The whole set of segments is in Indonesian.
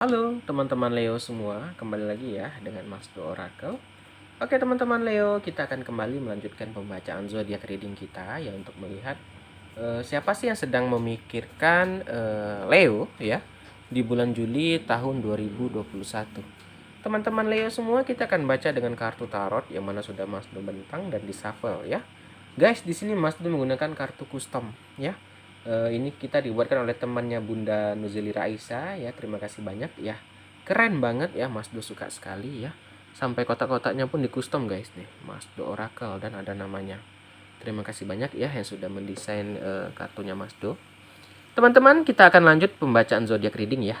Halo teman-teman Leo semua, kembali lagi ya dengan Mas Do Oracle. Oke teman-teman Leo, kita akan kembali melanjutkan pembacaan zodiak reading kita ya untuk melihat siapa sih yang sedang memikirkan Leo ya di bulan Juli tahun 2021. Teman-teman Leo semua, kita akan baca dengan kartu tarot yang mana sudah Mas Do bentang dan di shuffle ya. Guys, di sini Mas Do menggunakan kartu custom ya. Ini kita dibuatkan oleh temannya Bunda Nuzeli Raisa ya. Terima kasih banyak ya. Keren banget ya, Mas Do suka sekali ya. Sampai kotak-kotaknya pun di custom guys nih, Mas Do Oracle, dan ada namanya. Terima kasih banyak ya yang sudah mendesain kartunya Mas Do. Teman-teman, kita akan lanjut pembacaan zodiak reading ya.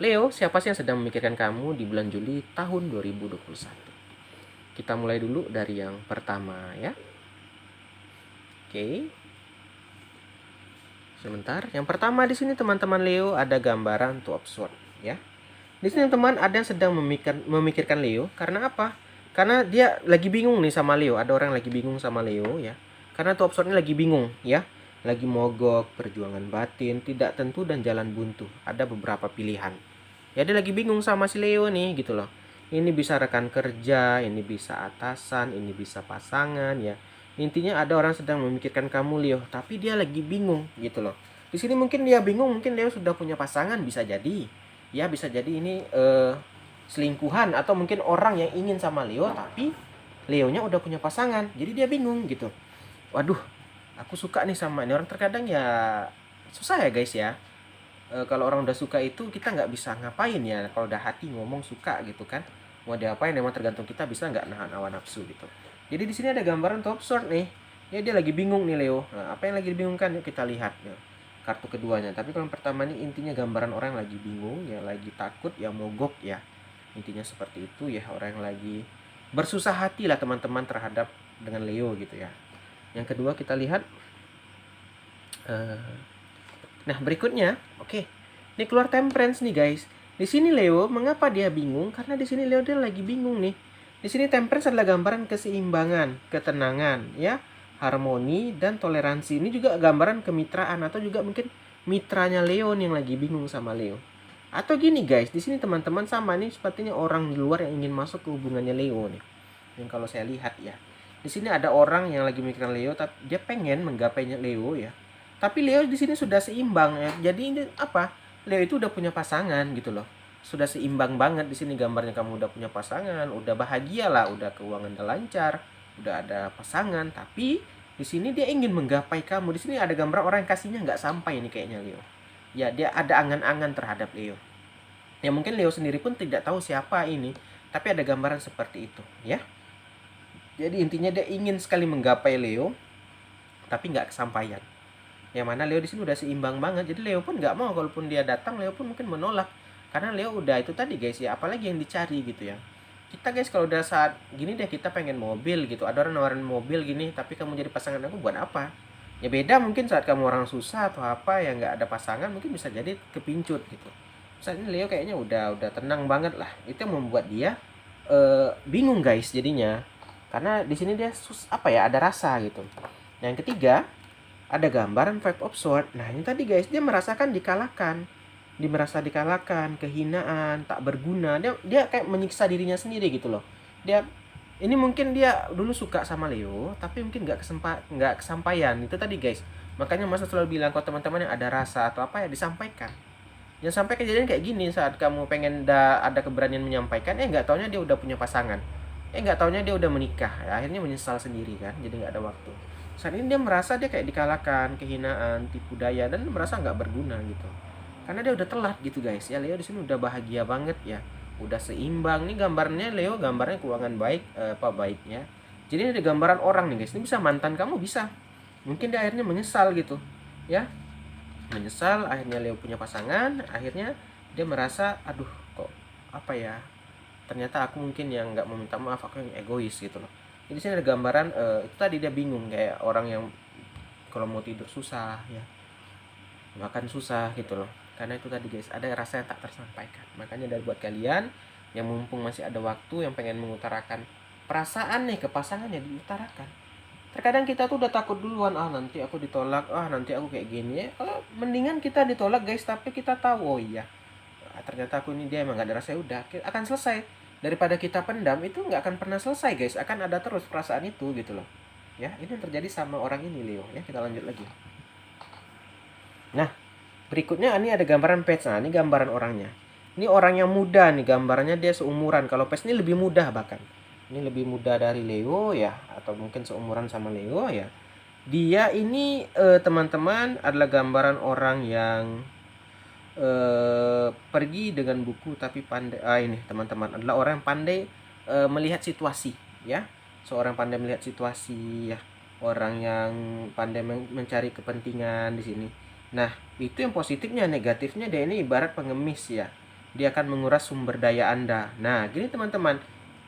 Leo, siapa sih yang sedang memikirkan kamu di bulan Juli tahun 2021? Kita mulai dulu dari yang pertama ya. Oke. Sebentar. Yang pertama di sini teman-teman Leo ada gambaran Two of Swords ya. Di sini teman ada yang sedang memikirkan Leo karena apa? Karena dia lagi bingung nih sama Leo. Ada orang lagi bingung sama Leo ya. Karena Two of Swords ini lagi bingung ya. Lagi mogok, perjuangan batin, tidak tentu dan jalan buntu. Ada beberapa pilihan. Ya dia lagi bingung sama si Leo nih gitu loh. Ini bisa rekan kerja, ini bisa atasan, ini bisa pasangan ya. Intinya ada orang sedang memikirkan kamu Leo, tapi dia lagi bingung gitu loh. Di sini mungkin dia bingung, mungkin Leo sudah punya pasangan, bisa jadi. Ya bisa jadi ini selingkuhan atau mungkin orang yang ingin sama Leo tapi Leonya udah punya pasangan. Jadi dia bingung gitu. Waduh, aku suka nih sama ini orang. Terkadang ya susah ya guys ya. Kalau orang udah suka itu kita nggak bisa ngapain ya. Kalau udah hati ngomong suka gitu kan, mau diapain emang tergantung kita bisa nggak nahan hawa nafsu gitu. Jadi di sini ada gambaran top sword nih ya, dia lagi bingung nih Leo. Nah, apa yang lagi dibingungkan, yuk kita lihat ya kartu keduanya. Tapi kalau yang pertama ini intinya gambaran orang yang lagi bingung ya, lagi takut ya, mogok ya, intinya seperti itu ya. Orang yang lagi bersusah hati lah teman-teman terhadap dengan Leo gitu ya. Yang kedua kita lihat nah berikutnya, oke. Ini keluar Temperance nih guys. Di sini Leo, mengapa dia bingung? Karena di sini Leo dia lagi bingung nih. Di sini Temperance adalah gambaran keseimbangan, ketenangan, ya, harmoni dan toleransi. Ini juga gambaran kemitraan atau juga mungkin mitranya Leo nih yang lagi bingung sama Leo. Atau gini guys, di sini teman-teman sama nih sepertinya orang di luar yang ingin masuk ke hubungannya Leo nih. Yang kalau saya lihat ya. Di sini ada orang yang lagi memikirkan Leo, tapi dia pengen menggapainya Leo ya. Tapi Leo di sini sudah seimbang ya. Jadi ini apa? Leo itu udah punya pasangan gitu loh. Sudah seimbang banget di sini gambarnya, kamu udah punya pasangan, udah bahagia lah, udah keuangan udah lancar, udah ada pasangan. Tapi di sini dia ingin menggapai kamu. Di sini ada gambar orang yang kasihnya nggak sampai ini kayaknya Leo. Ya dia ada angan-angan terhadap Leo. Ya mungkin Leo sendiri pun tidak tahu siapa ini, tapi ada gambaran seperti itu ya. Jadi intinya dia ingin sekali menggapai Leo, tapi nggak kesampaian. Yang mana Leo di sini udah seimbang banget. Jadi Leo pun nggak mau, kalaupun dia datang Leo pun mungkin menolak. Karena Leo udah itu tadi guys ya, apalagi yang dicari gitu ya. Kita guys kalau udah saat gini deh kita pengen mobil gitu. Ada orang nawarin mobil gini, tapi kamu jadi pasangan aku buat apa? Ya beda mungkin saat kamu orang susah atau apa yang nggak ada pasangan, mungkin bisa jadi kepincut gitu. Saat ini Leo kayaknya udah tenang banget lah. Itu yang membuat dia bingung guys jadinya. Karena di sini dia apa ya, ada rasa gitu. Yang ketiga, ada gambaran Five of Swords. Nah ini tadi guys, dia merasakan dikalahkan. Dia merasa dikalahkan, kehinaan, tak berguna. Dia kayak menyiksa dirinya sendiri gitu loh. Dia ini mungkin dia dulu suka sama Leo, tapi mungkin nggak kesampaian. Itu tadi guys. Makanya Mas selalu bilang kalau teman-teman yang ada rasa atau apa ya disampaikan. Jangan sampai kejadian kayak gini saat kamu pengen ada keberanian menyampaikan, nggak taunya dia udah punya pasangan. Nggak taunya dia udah menikah. Ya, akhirnya menyesal sendiri kan, jadi nggak ada waktu. Saat ini dia merasa dia kayak dikalahkan, kehinaan, tipu daya, dan merasa nggak berguna gitu. Karena dia udah telat gitu guys. Ya Leo di sini udah bahagia banget ya. Udah seimbang nih gambarnya Leo, gambarnya keuangan baik, apa baiknya. Jadi ini ada gambaran orang nih guys. Ini bisa mantan kamu bisa. Mungkin dia akhirnya menyesal gitu. Ya, menyesal akhirnya Leo punya pasangan. Akhirnya dia merasa aduh kok apa ya, ternyata aku mungkin yang nggak meminta maaf, aku yang egois gitu loh. Jadi sini ada gambaran itu tadi dia bingung kayak orang yang kalau mau tidur susah ya, makan susah gitu loh. Karena itu tadi guys, ada rasa yang tak tersampaikan. Makanya dari buat kalian yang mumpung masih ada waktu, yang pengen mengutarakan perasaan nih ke pasangannya, diutarakan. Terkadang kita tuh udah takut duluan, nanti aku ditolak, nanti aku kayak gini ya. Kalau mendingan kita ditolak guys, tapi kita tahu oh iya ternyata aku ini dia emang gak ada rasa, udah akan selesai. Daripada kita pendam, itu nggak akan pernah selesai guys, akan ada terus perasaan itu gitu loh. Ya, ini yang terjadi sama orang ini Leo ya. Kita lanjut lagi. Nah, berikutnya ini ada gambaran Page. Nah, ini gambaran orangnya. Ini orang yang muda nih, gambarannya dia seumuran. Kalau Page ini lebih muda bahkan. Ini lebih muda dari Leo ya, atau mungkin seumuran sama Leo ya. Dia ini teman-teman adalah gambaran orang yang pergi dengan buku tapi pandai. Ini teman-teman adalah orang yang pandai melihat situasi ya. Seorang pandai melihat situasi ya. Orang yang pandai mencari kepentingan di sini. Nah, itu yang positifnya. Negatifnya dia ini ibarat pengemis ya. Dia akan menguras sumber daya Anda. Nah, gini teman-teman.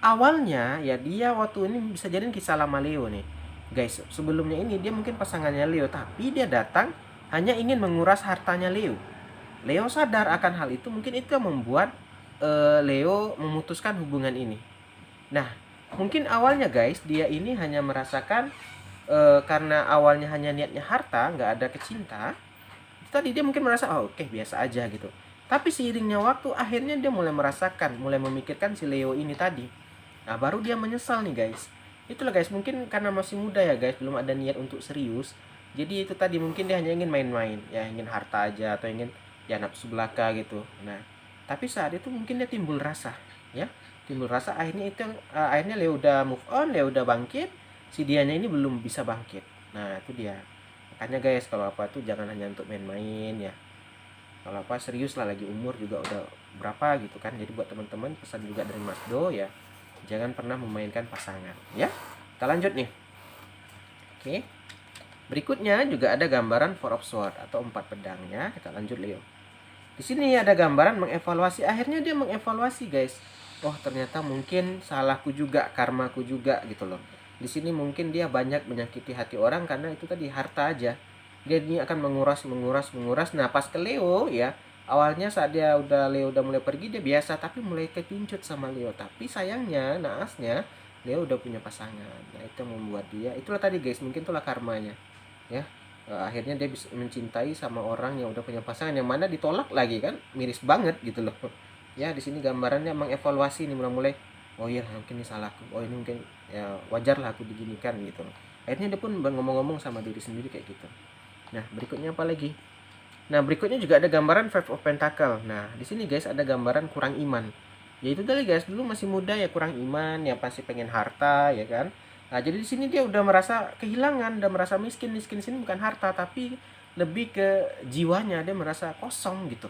Awalnya ya dia waktu ini bisa jadi kisah lama Leo nih. Guys, sebelumnya ini dia mungkin pasangannya Leo, tapi dia datang hanya ingin menguras hartanya Leo. Leo sadar akan hal itu, mungkin itu yang membuat Leo memutuskan hubungan ini. Nah, mungkin awalnya guys, dia ini hanya merasakan karena awalnya hanya niatnya harta, nggak ada kecinta. Tadi dia mungkin merasa, oh oke, biasa aja gitu. Tapi seiringnya waktu, akhirnya dia mulai merasakan, mulai memikirkan si Leo ini tadi. Nah, baru dia menyesal nih guys. Itulah guys, mungkin karena masih muda ya guys, belum ada niat untuk serius. Jadi itu tadi mungkin dia hanya ingin main-main, ya ingin harta aja atau ingin ya nafsu belaka gitu. Nah, tapi saat itu mungkin dia timbul rasa, ya. Timbul rasa, akhirnya itu akhirnya Leo udah move on, Leo udah bangkit, si dianya ini belum bisa bangkit. Nah, itu dia. Makanya guys, kalau apa tuh jangan hanya untuk main-main ya. Kalau apa serius lah, lagi umur juga udah berapa gitu kan. Jadi buat teman-teman pesan juga dari Mas Do ya. Jangan pernah memainkan pasangan ya. Kita lanjut nih. Oke. Berikutnya juga ada gambaran Four of Swords atau 4 pedang ya. Kita lanjut Leo. Di sini ada gambaran mengevaluasi. Akhirnya dia mengevaluasi guys. Oh, ternyata mungkin salahku juga, karmaku juga gitu loh. Di sini mungkin dia banyak menyakiti hati orang karena itu tadi harta aja. Dia ini akan menguras. Nah, pas ke Leo ya, awalnya saat Leo udah mulai pergi dia biasa, tapi mulai kepincut sama Leo. Tapi sayangnya, naasnya Leo udah punya pasangan. Nah, itu yang membuat dia, itulah tadi guys, mungkin itulah karmanya. Ya. Akhirnya dia bisa mencintai sama orang yang udah punya pasangan, yang mana ditolak lagi kan, miris banget gitu loh. Ya, di sini gambarannya mengevaluasi nih mulai, oh iya mungkin ini salahku, oh ini mungkin ya wajar lah aku diginikan gitu loh. Akhirnya dia pun ngomong-ngomong sama diri sendiri kayak gitu. Nah, berikutnya apa lagi? Nah, berikutnya juga ada gambaran Five of Pentacle. Nah, di sini guys ada gambaran kurang iman. Ya itu tadi guys, dulu masih muda ya kurang iman, ya pasti pengen harta ya kan. Nah, jadi di sini dia udah merasa kehilangan, udah merasa miskin. Miskin sini bukan harta, tapi lebih ke jiwanya, dia merasa kosong gitu.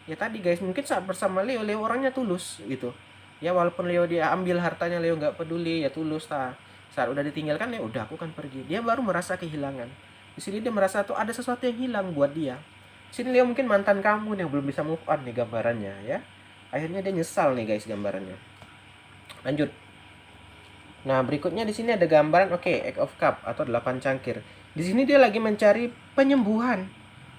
Ya tadi guys, mungkin saat bersama Leo, Leo orangnya tulus gitu. Ya walaupun Leo dia ambil hartanya, Leo nggak peduli, ya tulus ta. Saat udah ditinggalkan ya udah aku kan pergi. Dia baru merasa kehilangan. Di sini dia merasa tuh ada sesuatu yang hilang buat dia. Di sini Leo mungkin mantan kamu yang belum bisa move on nih gambarannya ya. Akhirnya dia nyesal nih guys gambarannya. Lanjut. Nah, berikutnya di sini ada gambaran Eight of Cup atau 8 cangkir. Di sini dia lagi mencari penyembuhan.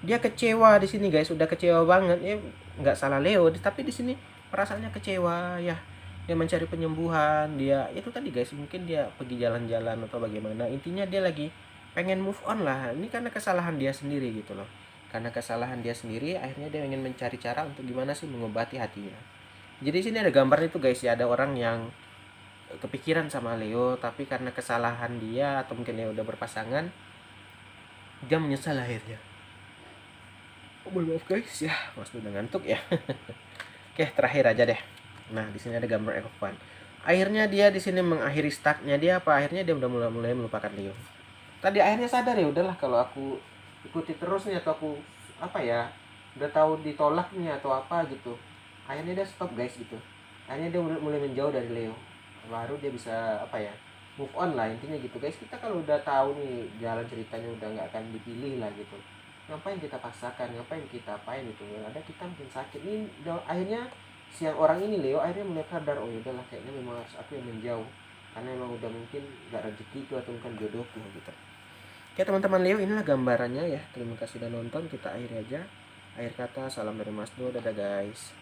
Dia kecewa di sini guys, udah kecewa banget. Ya nggak salah Leo, tapi di sini perasaannya kecewa ya. Dia mencari penyembuhan, dia itu tadi guys, mungkin dia pergi jalan-jalan atau bagaimana. Intinya dia lagi pengen move on lah. Ini karena kesalahan dia sendiri gitu loh. Karena kesalahan dia sendiri, akhirnya dia ingin mencari cara untuk gimana sih mengobati hatinya. Jadi di sini ada gambar itu guys ya, ada orang yang kepikiran sama Leo, tapi karena kesalahan dia atau mungkin Leo udah berpasangan, dia menyesal akhirnya. Oh, maaf guys ya, Mas udah ngantuk ya. Oke, terakhir aja deh. Nah, di sini ada gambar Evan. Akhirnya dia di sini mengakhiri startnya dia apa? Akhirnya dia udah mulai melupakan Leo. Tadi akhirnya sadar ya udahlah kalau aku ikuti terus nih atau aku apa ya, udah tahu ditolak nih atau apa gitu. Akhirnya dia stop guys gitu. Akhirnya dia mulai menjauh dari Leo. Baru dia bisa apa ya, move on lah intinya gitu guys. Kita kalau udah tahu nih jalan ceritanya udah nggak akan dipilih lah gitu, ngapain kita paksakan, ngapain kita apain gitu. Yang ada kita mungkin sakit ini. Akhirnya siang orang ini Leo akhirnya mulai sadar, oh udahlah kayaknya memang harus aku yang menjauh karena memang udah mungkin gak rezekiku atau bukan jodohku gitu. Oke teman-teman Leo, inilah gambarannya ya. Terima kasih udah nonton, kita akhiri aja. Akhir kata, salam dari Mas Do, dadah guys.